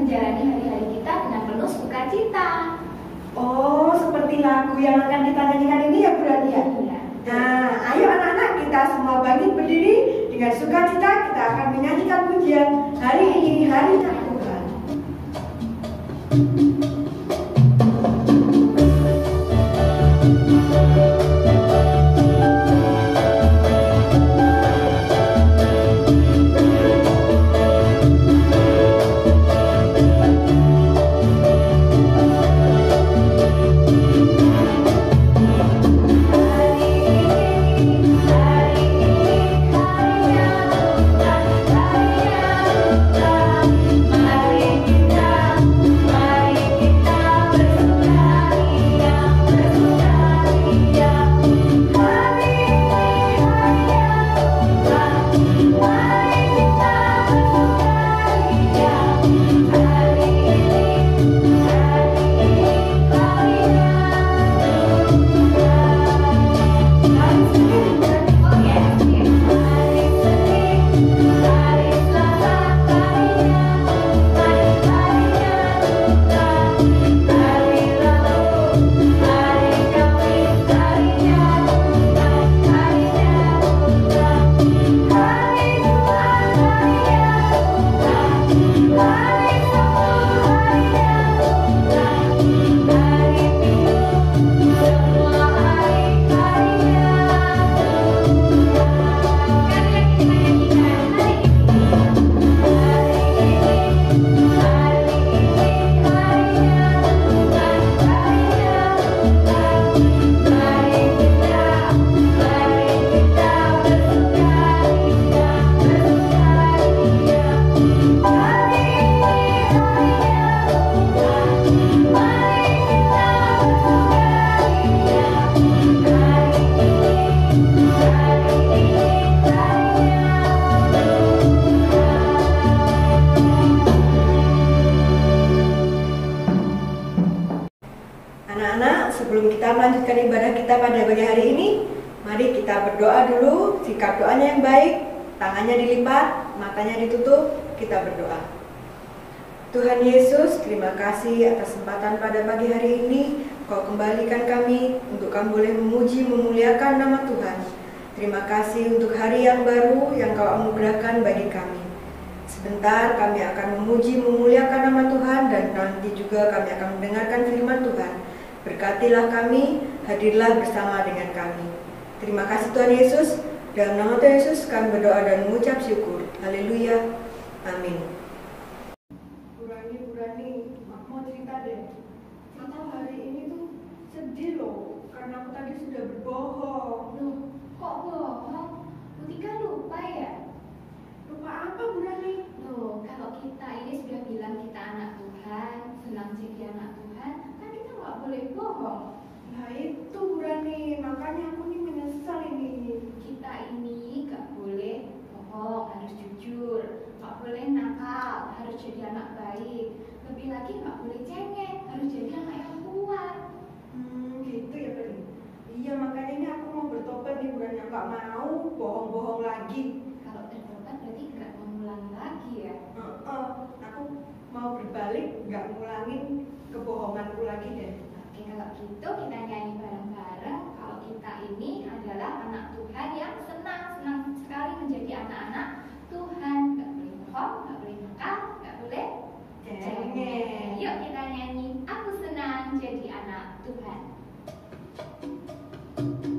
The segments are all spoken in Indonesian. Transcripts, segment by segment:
menjalani hari-hari kita dengan penuh sukacita. Oh, seperti lagu yang akan kita nyanyikan ini ya Bu Rani ya? Iya. Nah, ayo anak-anak kita semua bangkit berdiri dengan sukacita kita akan menyanyikan pujian hari ini harinya Tuhan. Anak-anak, sebelum kita melanjutkan ibadah kita pada pagi hari ini, mari kita berdoa dulu. Sikap doanya yang baik, tangannya dilipat, matanya ditutup, kita berdoa. Tuhan Yesus, terima kasih atas kesempatan pada pagi hari ini. Kau kembalikan kami untuk kami boleh memuji, memuliakan nama Tuhan. Terima kasih untuk hari yang baru yang Kau anugerahkan bagi kami. Sebentar kami akan memuji, memuliakan nama Tuhan, dan nanti juga kami akan mendengarkan firman Tuhan. Berkatilah kami, hadirlah bersama dengan kami. Terima kasih Tuhan Yesus. Dalam nama Tuhan Yesus kami berdoa dan mengucap syukur. Haleluya. Amin. Bu Rani, aku mau cerita deh. Aku hari ini tuh sedih loh, karena aku tadi sudah berbohong. Loh, kok bohong? Butika lupa ya? Lupa apa Bu Rani? Loh, kalau kita ini sudah bilang kita anak Tuhan, senang jadi anak Tuhan, kan kita nggak boleh bohong. Nah itu Bu Rani, makanya aku nih menyesal ini. Kita ini nggak boleh bohong, harus jujur, nggak boleh nakal, harus jadi anak baik. Lebih lagi nggak boleh cengeng, harus jadi anak yang kuat. Gitu ya Bu Rani. Iya, makanya ini aku mau bertobat nih Bu Rani, nggak mau bohong-bohong lagi. Kalau tertobat berarti nggak mengulangi lagi ya? Aku mau berbalik, nggak ngulangin kebohonganku lagi deh. Oke, kalau gitu kita nyanyi bareng-bareng. Kalau kita ini adalah anak Tuhan yang senang sekali menjadi anak-anak Tuhan. Nggak boleh bohong, nggak boleh nakal, nggak boleh cengeng. Yuk kita nyanyi, aku senang jadi anak Tuhan. Senang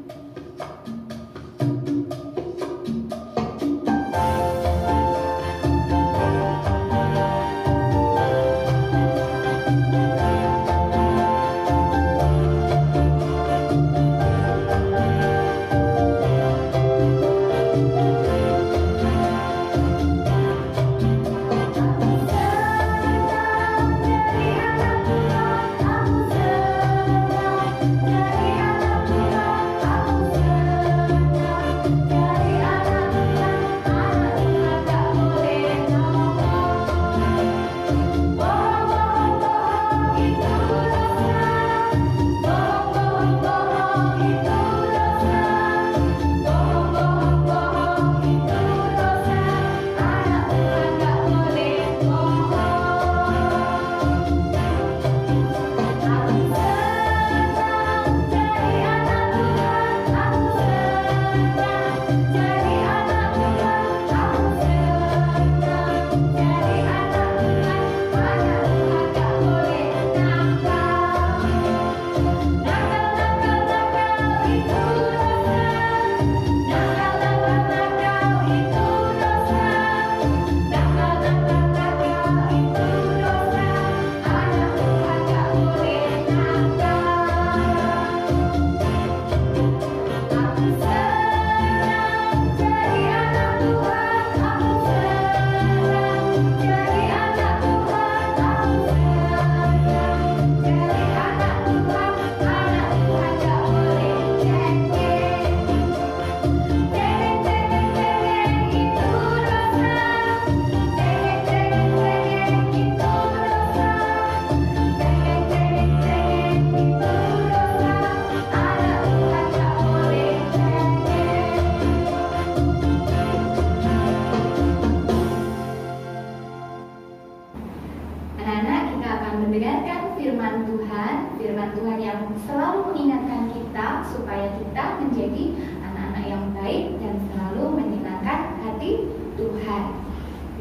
menjadi anak-anak yang baik dan selalu menyenangkan hati Tuhan.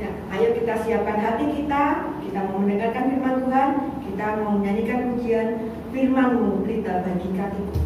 Ya, ayo kita siapkan hati kita mau mendengarkan firman Tuhan, kita mau menyanyikan pujian firman-Mu berita bagi katiku.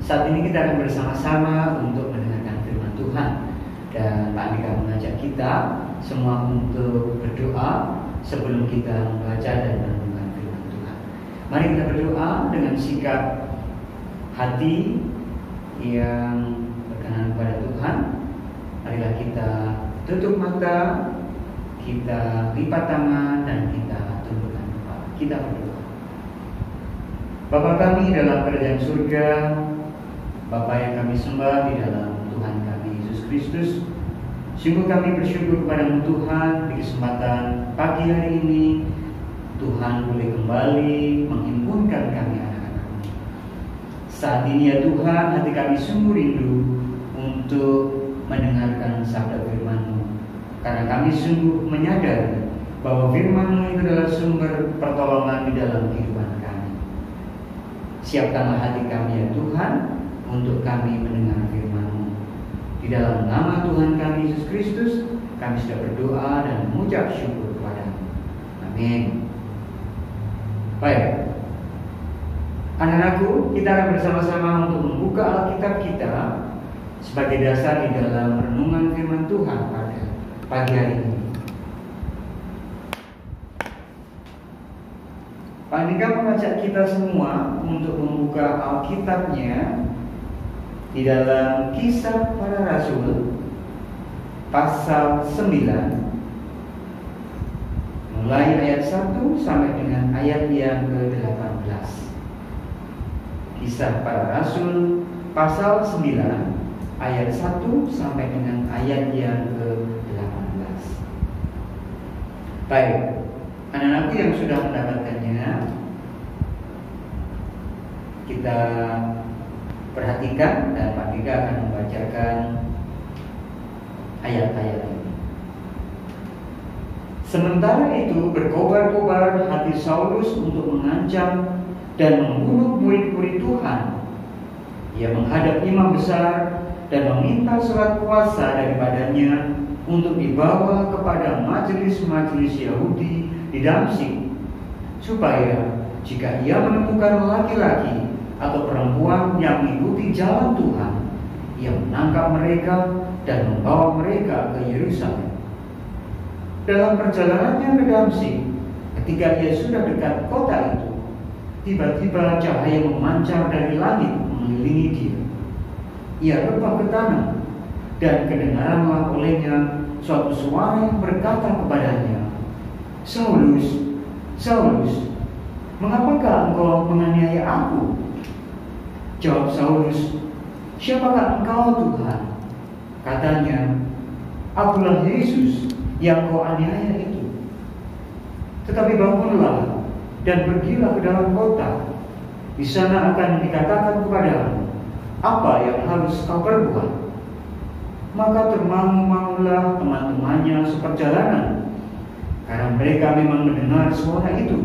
Saat ini kita akan bersama-sama untuk mendengarkan firman Tuhan. Dan Pak Andika mengajak kita semua untuk berdoa sebelum kita membaca dan merenungkan firman Tuhan. Mari kita berdoa dengan sikap hati yang berkenan kepada Tuhan. Marilah kita tutup mata, kita lipat tangan, dan kita tundukkan kepala. Kita berdoa. Bapa kami dalam kerajaan surga, Bapa yang kami sembah di dalam Tuhan kami Yesus Kristus, sungguh kami bersyukur kepada Tuhan di kesempatan pagi hari ini. Tuhan boleh kembali menghimpunkan kami anak-anak-Mu. Saat ini ya Tuhan, hati kami sungguh rindu untuk mendengarkan sabda firman-Mu, karena kami sungguh menyadari bahwa firman-Mu itu adalah sumber pertolongan di dalam kehidupan kami. Siapkanlah hati kami ya Tuhan untuk kami mendengar firman-Mu. Di dalam nama Tuhan kami Yesus Kristus, kami sudah berdoa dan mengucap syukur kepada-Mu. Amin. Baik, anak-anakku, kita akan bersama-sama untuk membuka Alkitab kita sebagai dasar di dalam renungan firman Tuhan pada pagi hari ini. Pak Andika mengajak kita semua untuk membuka Alkitabnya di dalam Kisah Para Rasul pasal 9, mulai ayat 1 sampai dengan ayat yang ke-18. Kisah Para Rasul pasal 9 ayat 1 sampai dengan ayat yang ke-18. Baik, anak-anakku yang sudah mendapatkannya, kita perhatikan dan Pak Dika akan membacakan ayat-ayat ini. Sementara itu berkobar-kobar hati Saulus untuk mengancam dan membunuh murid-murid Tuhan. Ia menghadap imam besar dan meminta surat kuasa daripadanya untuk dibawa kepada majelis-majelis Yahudi di Damsyik, supaya jika ia menemukan laki-laki atau perempuan yang mengikuti jalan Tuhan, ia menangkap mereka dan membawa mereka ke Yerusalem. Dalam perjalanannya ke Damsyik, ketika ia sudah dekat kota itu, tiba-tiba cahaya memancar dari langit mengelilingi dia. Ia rebah ke tanah, dan kedengaranlah olehnya suatu suara yang berkata kepadanya, "Saulus, Saulus, mengapakah engkau menganiaya aku?" Jawab Saulus, "Siapakah engkau, Tuhan?" Katanya, "Akulah Yesus yang kau aniaya itu. Tetapi bangunlah dan pergilah ke dalam kota. Di sana akan dikatakan kepadamu apa yang harus kau perbuat." Maka termangu-mangulah teman-temannya seperjalanan, karena mereka memang mendengar suara itu,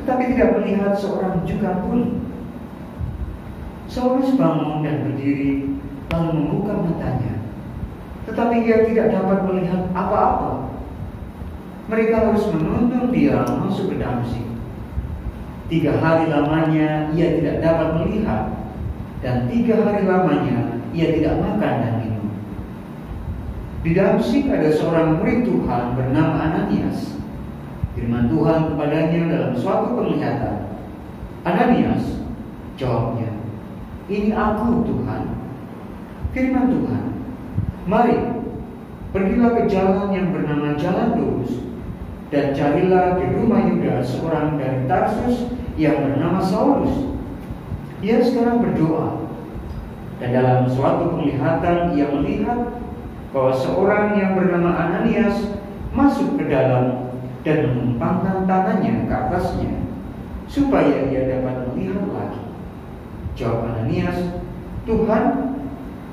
tetapi tidak melihat seorang juga pun. Saulus bangun dan berdiri, lalu membuka matanya, tetapi ia tidak dapat melihat apa-apa. Mereka harus menuntun dia masuk ke Damsyik. 3 hari lamanya ia tidak dapat melihat, dan 3 hari lamanya ia tidak makan dan minum. Di Damsyik ada seorang murid Tuhan bernama Ananias. Firman Tuhan kepadanya dalam suatu penglihatan, "Ananias," jawabnya, "Ini aku, Tuhan." Firman Tuhan, "Mari, pergilah ke jalan yang bernama Jalan Lurus, dan carilah di rumah Yudas seorang dari Tarsus yang bernama Saulus. Ia sekarang berdoa, dan dalam suatu penglihatan ia melihat bahwa seorang yang bernama Ananias masuk ke dalam dan menumpangkan tangannya ke atasnya, supaya ia dapat melihat lagi." Jawab Ananias, "Tuhan,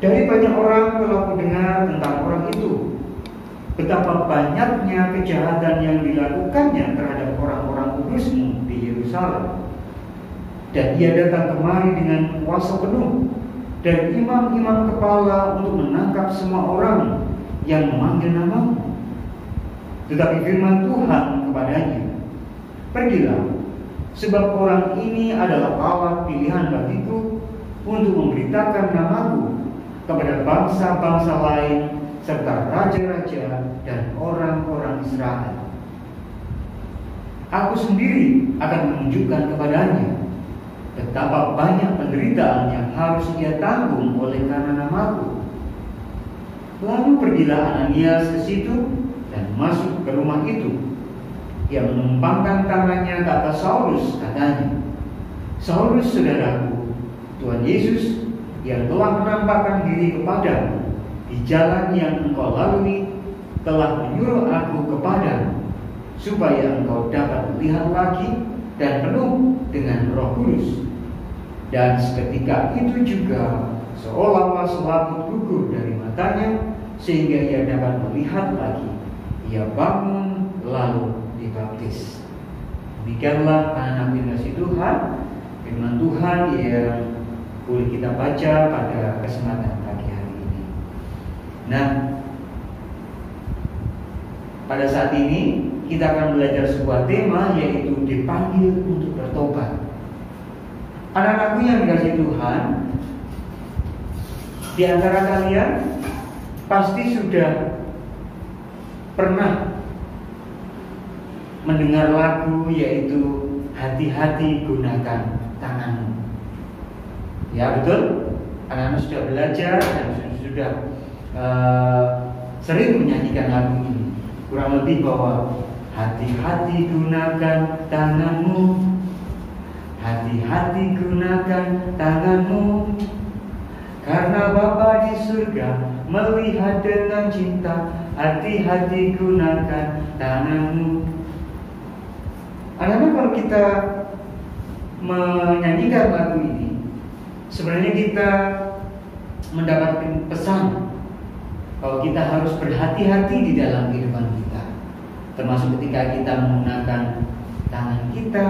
dari banyak orang telah kudengar tentang orang itu, betapa banyaknya kejahatan yang dilakukannya terhadap orang-orang kudus-Mu di Yerusalem. Dan ia datang kemari dengan kuasa penuh dari imam-imam kepala untuk menangkap semua orang yang memanggil nama-Mu. Tetapi firman Tuhan kepadanya, pergilah, sebab orang ini adalah alat pilihan bagiku untuk memberitakan nama-Ku kepada bangsa-bangsa lain serta raja-raja dan orang-orang Israel. Aku sendiri akan menunjukkan kepadanya betapa banyak penderitaan yang harus ia tanggung oleh karena nama-Ku." Lalu pergilah Ananias ke situ dan masuk ke rumah itu. Ia menumpangkan tangannya ke atas Saulus, katanya, "Saulus, saudaraku, Tuhan Yesus yang telah menampakkan diri kepadamu di jalan yang engkau lalui telah menyuruh aku kepadamu, supaya engkau dapat melihat lagi dan penuh dengan Roh Kudus." Dan seketika itu juga seolah-olah selaput gugur dari matanya, sehingga ia dapat melihat lagi. Ia bangun lalu dibaptis. Demikianlah anak-anak yang dikasihi Tuhan, firman Tuhan yang boleh kita baca pada kesempatan pagi hari ini. Nah, pada saat ini kita akan belajar sebuah tema, yaitu dipanggil untuk bertobat. Anak-anakku yang dikasihi Tuhan, di antara kalian pasti sudah pernah mendengar lagu, yaitu "Hati-hati gunakan tanganmu". Ya, betul? Anak-anak sudah belajar dan sudah sering menyanyikan lagu ini. Kurang lebih bahwa hati-hati gunakan tanganmu, hati-hati gunakan tanganmu, karena Bapa di surga melihat dengan cinta. Hati-hati gunakan tanganmu. Anak-anak, kalau kita menyanyikan lagu ini, sebenarnya kita mendapatkan pesan bahwa kita harus berhati-hati di dalam kehidupan kita, termasuk ketika kita menggunakan tangan kita,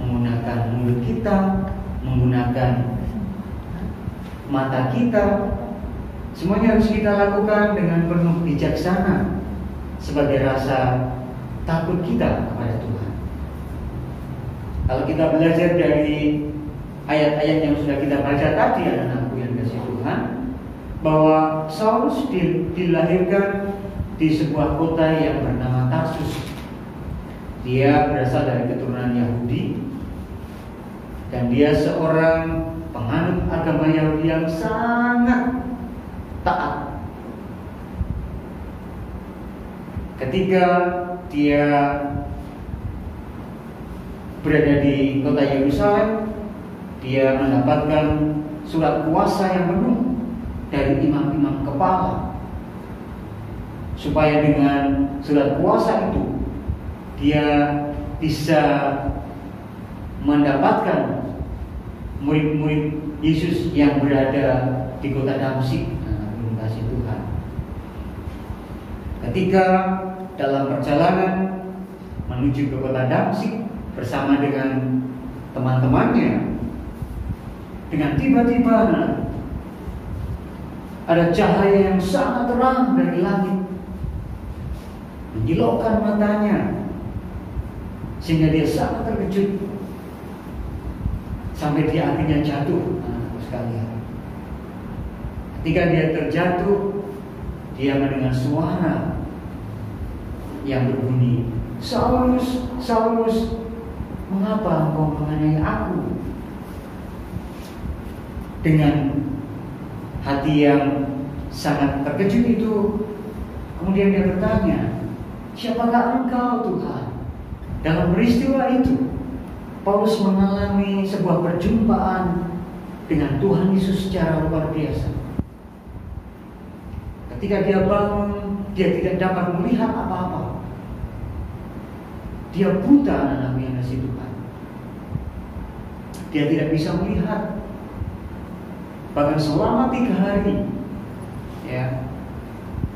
menggunakan mulut kita, menggunakan mata kita. Semuanya harus kita lakukan dengan penuh bijaksana sebagai rasa takut kita kepada Tuhan. Kalau kita belajar dari ayat-ayat yang sudah kita baca tadi, anak-anakku yang kasih Tuhan, bahwa Saulus dilahirkan di sebuah kota yang bernama Tarsus. Dia berasal dari keturunan Yahudi, dan dia seorang penganut agama Yahudi yang sangat taat. Ketika dia berada di kota Yerusalem, dia mendapatkan surat kuasa yang penuh dari imam-imam kepala, supaya dengan surat kuasa itu dia bisa mendapatkan murid-murid Yesus yang berada di kota Damsyik. Kasih Tuhan. Ketika dalam perjalanan menuju ke kota Damsyik bersama dengan teman-temannya, dengan tiba-tiba ada cahaya yang sangat terang dari langit menyilaukan matanya, sehingga dia sangat terkejut sampai dia akhirnya jatuh. Sekalian, ketika dia terjatuh, dia mendengar suara yang berbunyi, "Saulus, Saulus, mengapa engkau menganiaya aku?" Dengan hati yang sangat terkejut itu, kemudian dia bertanya, "Siapakah engkau, Tuhan?" Dalam peristiwa itu, Paulus mengalami sebuah perjumpaan dengan Tuhan Yesus secara luar biasa. Ketika dia bangun, dia tidak dapat melihat apa-apa. Dia buta, anak-anak yang kasih Tuhan. Dia tidak bisa melihat. Bahkan selama 3 hari, ya,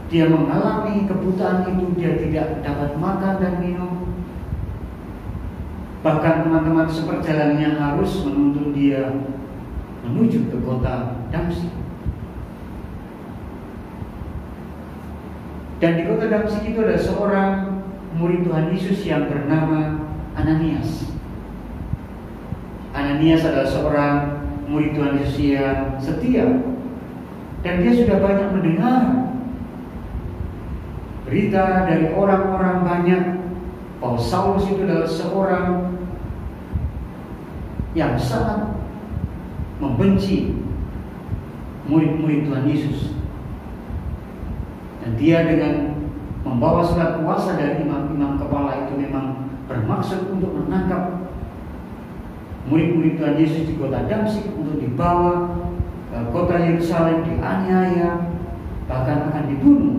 dia mengalami kebutaan itu. Dia tidak dapat makan dan minum. Bahkan teman-teman seperjalanannya harus menuntun dia menuju ke kota Damsyik. Dan di kota Damsyik itu ada seorang murid Tuhan Yesus yang bernama Ananias. Ananias adalah seorang murid Tuhan Yesus yang setia, dan dia sudah banyak mendengar berita dari orang-orang banyak bahwa Saulus itu adalah seorang yang sangat membenci murid-murid Tuhan Yesus. Dan dia dengan membawa surat kuasa dari imam-imam kepala itu memang bermaksud untuk menangkap murid-murid Tuhan Yesus di kota Damsyik, untuk dibawa ke kota Yerusalem, dianiaya, bahkan akan dibunuh.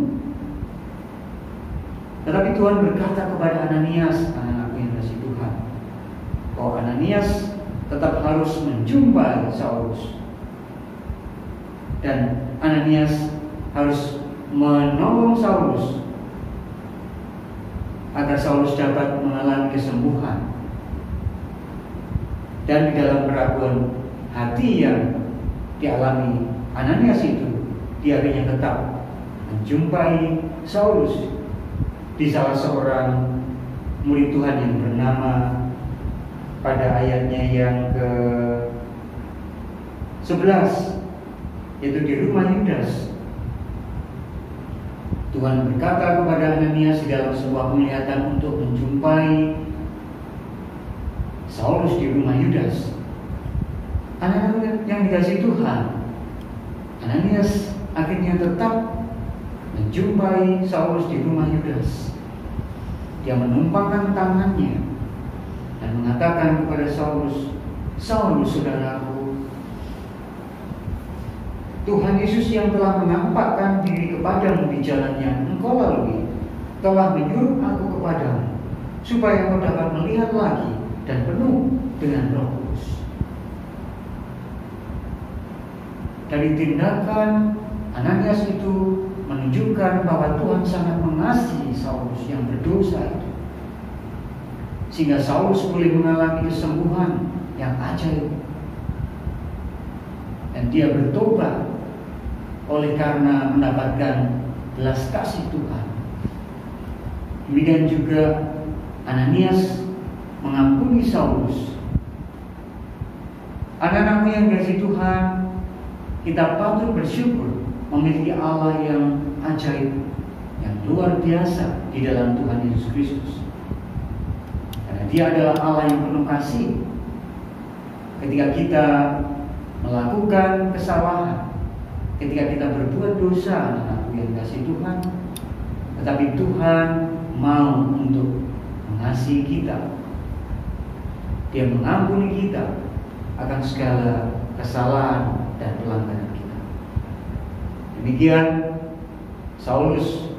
Tetapi Tuhan berkata kepada Ananias, anak-anakku yang kasih Tuhan, bahwa Ananias tetap harus menjumpai Saulus, dan Ananias harus menolong Saulus agar Saulus dapat mengalami kesembuhan. Dan di dalam keraguan hati yang dialami Ananias itu, dia akhirnya tetap menjumpai Saulus di salah seorang murid Tuhan yang bernama, pada ayatnya yang ke-11, yaitu di rumah Yudas. Tuhan berkata kepada Ananias di dalam sebuah penglihatan untuk menjumpai Saulus di rumah Yudas. Anak-anak yang dikasihi Tuhan, Ananias akhirnya tetap menjumpai Saulus di rumah Yudas. Dia menumpangkan tangannya dan mengatakan kepada Saulus, Saulus, saudaraku, Tuhan Yesus yang telah menampakkan diri kepadamu di jalan yang engkau lalui telah menyuruh aku kepadamu, supaya kau dapat melihat lagi dan penuh dengan Roh Kudus. Dari tindakan Ananias itu menunjukkan bahwa Tuhan sangat mengasihi Saulus yang berdosa itu, sehingga Saulus boleh mengalami kesembuhan yang ajaib, dan dia bertobat oleh karena mendapatkan belas kasih Tuhan. Demikian juga Ananias mengampuni Saulus. Anak-anakku yang dikasihi Tuhan, kita patut bersyukur memiliki Allah yang ajaib, yang luar biasa di dalam Tuhan Yesus Kristus. Karena Dia adalah Allah yang penuh kasih. Ketika kita melakukan kesalahan, ketika kita berbuat dosa, anak-anakku yang dikasihi Tuhan, tetapi Tuhan mau untuk mengasihi kita. Dia mengampuni kita akan segala kesalahan dan pelanggaran kita. Demikian Saulus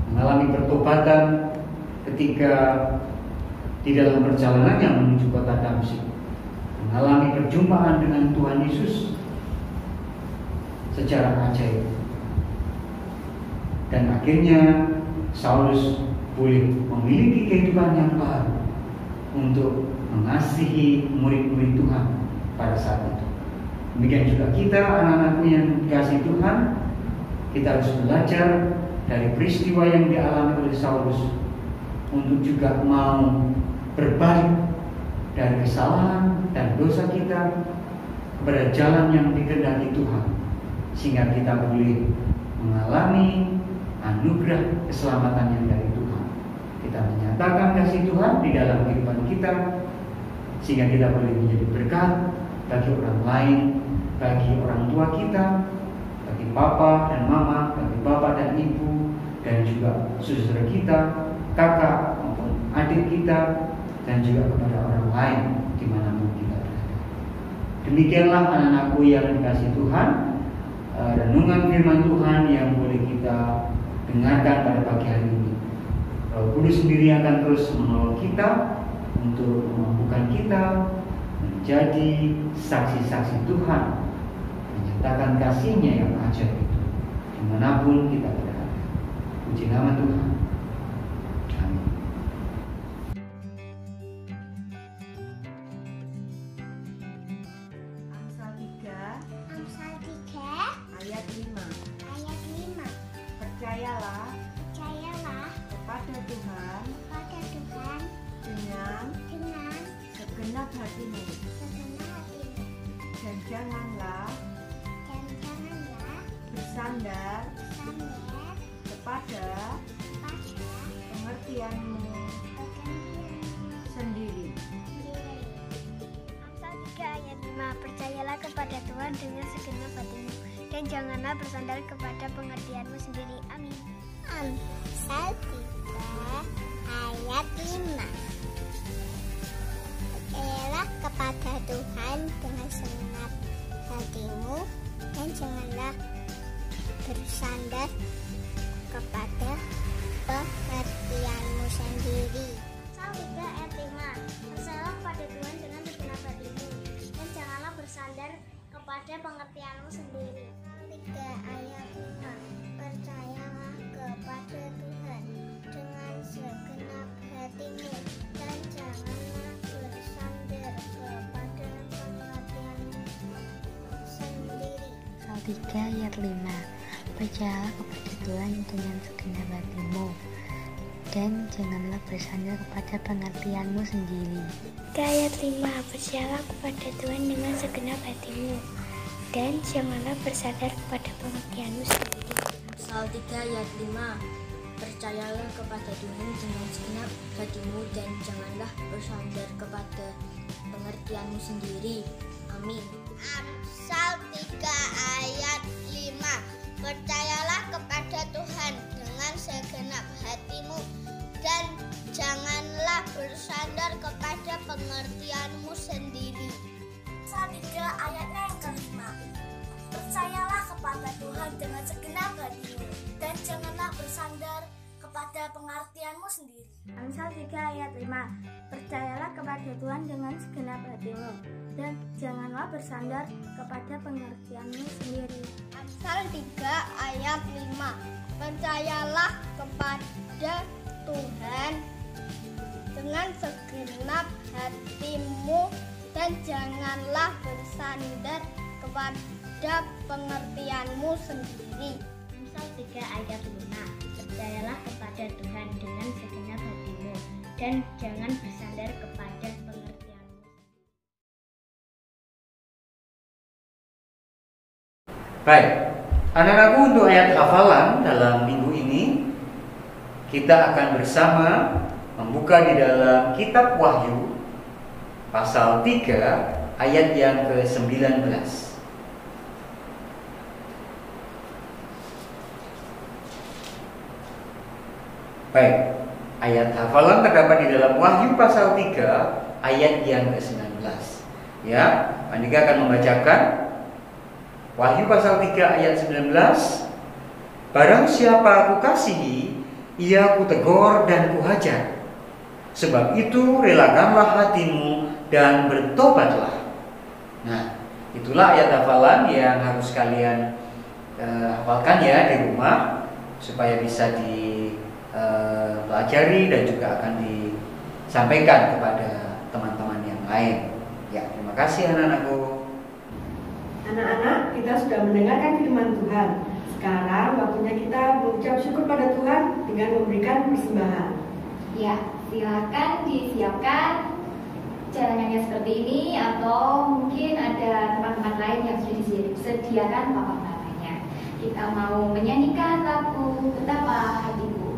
mengalami pertobatan ketika di dalam perjalanannya menuju kota Damsyik, mengalami perjumpaan dengan Tuhan Yesus secara ajaib, dan akhirnya Saulus boleh memiliki kehidupan yang baru untuk mengasihi murid-murid Tuhan pada saat itu. Demikian juga kita, anak-anakku yang dikasihi Tuhan, kita harus belajar dari peristiwa yang dialami oleh Saulus untuk juga mau berbalik dari kesalahan dan dosa kita kepada jalan yang dikehendaki Tuhan, sehingga kita boleh mengalami anugerah keselamatan yang dari Tuhan. Kita menyatakan kasih Tuhan di dalam kehidupan kita, sehingga kita boleh menjadi berkat bagi orang lain, bagi orang tua kita, bagi papa dan mama, bagi bapak dan ibu, dan juga saudara kita, kakak maupun adik kita, dan juga kepada orang lain dimanapun kita berada. Demikianlah anak-anakku yang dikasihi Tuhan, renungan firman Tuhan yang boleh kita dengarkan pada pagi hari ini. Roh Kudus sendiri akan terus menolong kita untuk memampukan kita menjadi saksi-saksi Tuhan, menyatakan kasih-Nya yang ajaib itu dimanapun kita berada. Puji nama Tuhan. Amin. Amsal 3 ayat 5. Percayalah kepada Tuhan dengan segenap hatimu, dan janganlah bersandar kepada pengertianmu sendiri. Amsal 3 ayat 5. Percayalah kepada Tuhan dengan segenap hatimu, dan janganlah bersandar kepada pengertianmu sendiri. Amin. Amsal 3 ayat 5. Percayalah kepada Tuhan dengan segenap hatimu, dan janganlah bersandar kepada pengertianmu sendiri. Amsal 3 ayat 5. Percayalah kepada Tuhan dengan segenap hatimu, dan janganlah bersandar kepada pengertianmu sendiri. 3 ayat 5. Percayalah kepada Tuhan dengan segenap hatimu, dan janganlah bersandar kepada pengertianmu sendiri. Amsal 3 ayat 5. Percayalah kepada Tuhan dengan segenap hatimu, dan janganlah bersandar kepada pengertianmu sendiri. 3 ayat 5. Percayalah kepada Tuhan dengan segenap hatimu, dan janganlah bersandar kepada pengertianmu sendiri. Amsal 3 ayat 5. Percayalah kepada Tuhan dengan segenap hatimu, dan janganlah bersandar kepada pengertianmu sendiri. Amin. Amsal 3 ayat 5. Percayalah kepada Tuhan dengan segenap hatimu, dan janganlah bersandar kepada pengertianmu sendiri. kepada Tuhan dengan segenap hatimu, dan janganlah bersandar kepada pengertianmu sendiri. Amsal 3 ayat 5. Percayalah kepada Tuhan dengan segenap hatimu, dan janganlah bersandar kepada pengertianmu sendiri. Amsal 3 ayat 5. Percayalah kepada Tuhan dengan segenap hatimu, dan janganlah bersandar kepada pengertianmu sendiri. Amsal 3 ayat 5. Percayalah kepada Tuhan dengan segenap hatimu, dan jangan bersandar kepada pengertianmu. Baik, anak-anakku, untuk ayat hafalan dalam minggu ini kita akan bersama membuka di dalam kitab Wahyu pasal 3 ayat yang ke-19. Baik, ayat hafalan terdapat di dalam Wahyu pasal 3 ayat yang ke-19. Ya, Andika akan membacakan Wahyu pasal 3 ayat 19. Barang siapa aku kasihi, ia kutegur dan kuhajar. Sebab itu relakanlah hatimu dan bertobatlah. Nah, itulah ayat hafalan yang harus kalian hafalkan ya di rumah, supaya bisa dipelajari dan juga akan disampaikan kepada teman-teman yang lain. Ya, terima kasih anak-anakku. Anak-anak, kita sudah mendengarkan firman Tuhan. Sekarang waktunya kita mengucap syukur pada Tuhan dengan memberikan persembahan. Ya, silakan disiapkan jalanannya seperti ini, atau mungkin ada tempat-tempat lain yang sudah disediakan papan-papannya. Kita mau menyanyikan lagu Betapa Hatiku.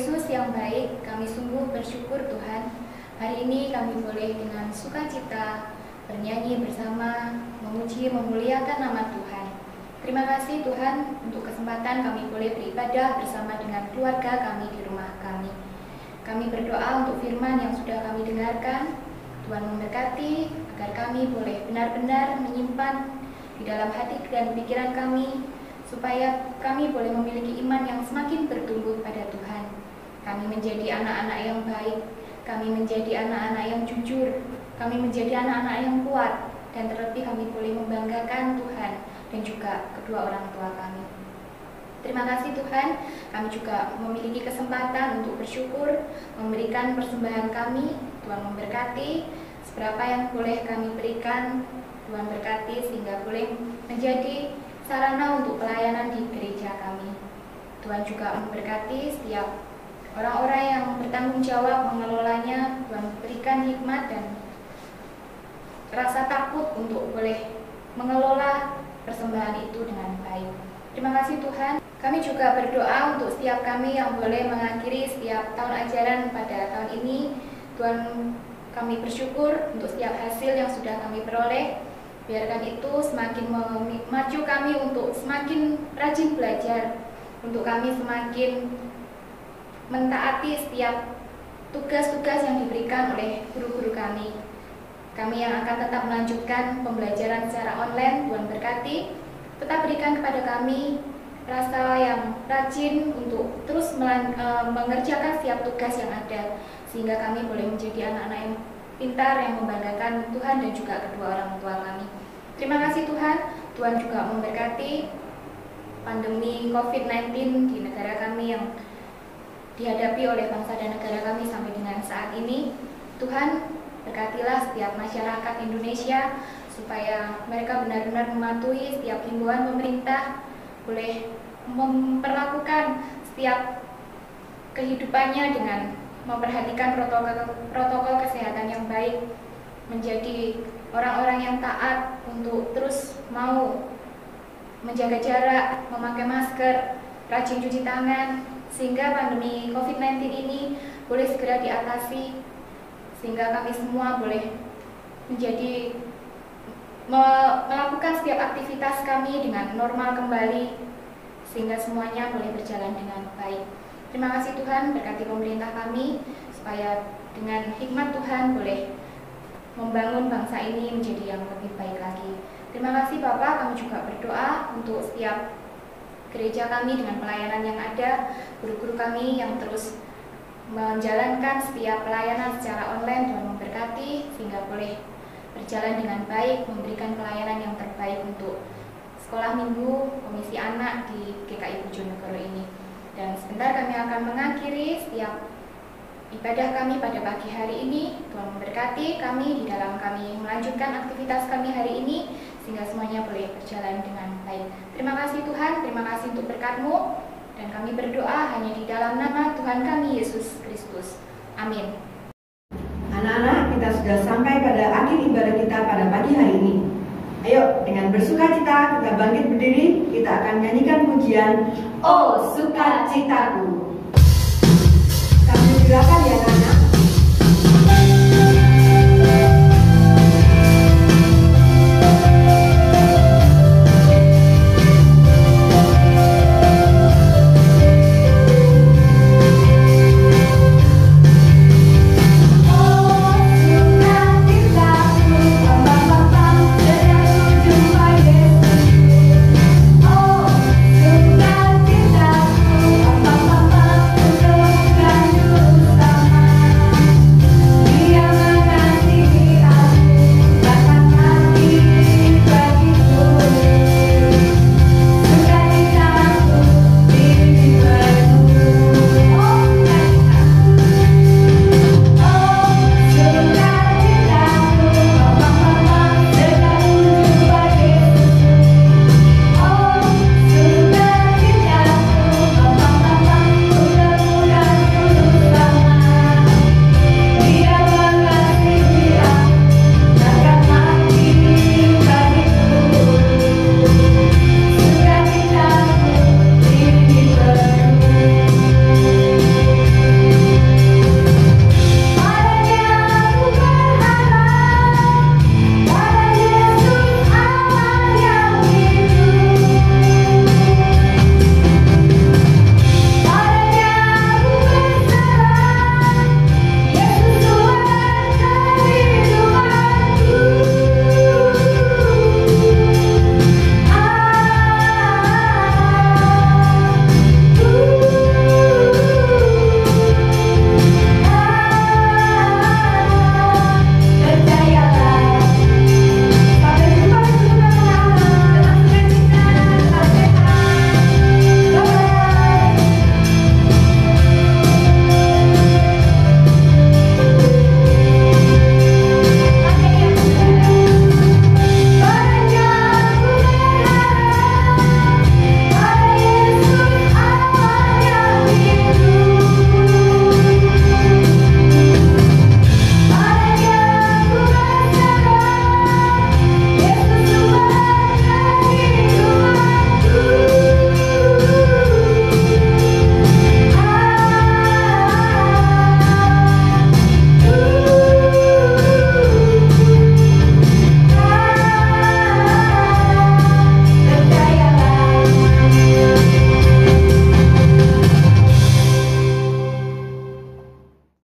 Yesus yang baik, kami sungguh bersyukur Tuhan. Hari ini kami boleh dengan sukacita bernyanyi bersama, memuji, memuliakan nama Tuhan. Terima kasih Tuhan untuk kesempatan kami boleh beribadah bersama dengan keluarga kami di rumah kami. Kami berdoa untuk firman yang sudah kami dengarkan. Tuhan memberkati agar kami boleh benar-benar menyimpan di dalam hati dan pikiran kami, supaya kami boleh memiliki iman yang semakin bertumbuh pada Tuhan. Kami menjadi anak-anak yang baik, kami menjadi anak-anak yang jujur, kami menjadi anak-anak yang kuat, dan terlebih kami boleh membanggakan Tuhan dan juga kedua orang tua kami. Terima kasih Tuhan, kami juga memiliki kesempatan untuk bersyukur, memberikan persembahan kami. Tuhan memberkati, seberapa yang boleh kami berikan, Tuhan berkati sehingga boleh menjadi sarana untuk pelayanan di gereja kami. Tuhan juga memberkati setiap orang-orang yang bertanggung jawab mengelolanya. Tuhan berikan hikmat dan rasa takut untuk boleh mengelola persembahan itu dengan baik. Terima kasih Tuhan. Kami juga berdoa untuk setiap kami yang boleh mengakhiri setiap tahun ajaran pada tahun ini. Tuhan, kami bersyukur untuk setiap hasil yang sudah kami peroleh. Biarkan itu semakin memacu kami untuk semakin rajin belajar, untuk kami semakin mentaati setiap tugas-tugas yang diberikan oleh guru-guru kami. Kami yang akan tetap melanjutkan pembelajaran secara online, Tuhan berkati. Tetap berikan kepada kami rasa yang rajin untuk terus mengerjakan setiap tugas yang ada, sehingga kami boleh menjadi anak-anak yang pintar, yang membanggakan Tuhan dan juga kedua orang tua kami. Terima kasih Tuhan. Tuhan juga memberkati pandemi COVID-19 di negara kami yang dihadapi oleh bangsa dan negara kami sampai dengan saat ini. Tuhan, berkatilah setiap masyarakat Indonesia supaya mereka benar-benar mematuhi setiap himbauan pemerintah, boleh memperlakukan setiap kehidupannya dengan memperhatikan protokol kesehatan yang baik, menjadi orang-orang yang taat untuk terus mau menjaga jarak, memakai masker, rajin cuci tangan, sehingga pandemi COVID-19 ini boleh segera diatasi, sehingga kami semua boleh menjadi melakukan setiap aktivitas kami dengan normal kembali, sehingga semuanya boleh berjalan dengan baik. Terima kasih Tuhan, berkati pemerintah kami, supaya dengan hikmat Tuhan boleh membangun bangsa ini menjadi yang lebih baik lagi. Terima kasih Bapak, kami juga berdoa untuk setiap gereja kami dengan pelayanan yang ada, guru-guru kami yang terus menjalankan setiap pelayanan secara online. Tuhan memberkati sehingga boleh berjalan dengan baik, memberikan pelayanan yang terbaik untuk sekolah minggu, komisi anak di GKI Bojonegoro ini. Dan sebentar kami akan mengakhiri setiap ibadah kami pada pagi hari ini. Tuhan memberkati kami di dalam kami melanjutkan aktivitas kami hari ini, sehingga semuanya boleh berjalan dengan baik. Terima kasih Tuhan, terima kasih untuk berkat-Mu, dan kami berdoa hanya di dalam nama Tuhan kami Yesus Kristus. Amin. Anak-anak, kita sudah sampai pada akhir ibadah kita pada pagi hari ini. Ayo, dengan bersukacita kita bangkit berdiri, kita akan nyanyikan pujian "Oh Sukacitaku".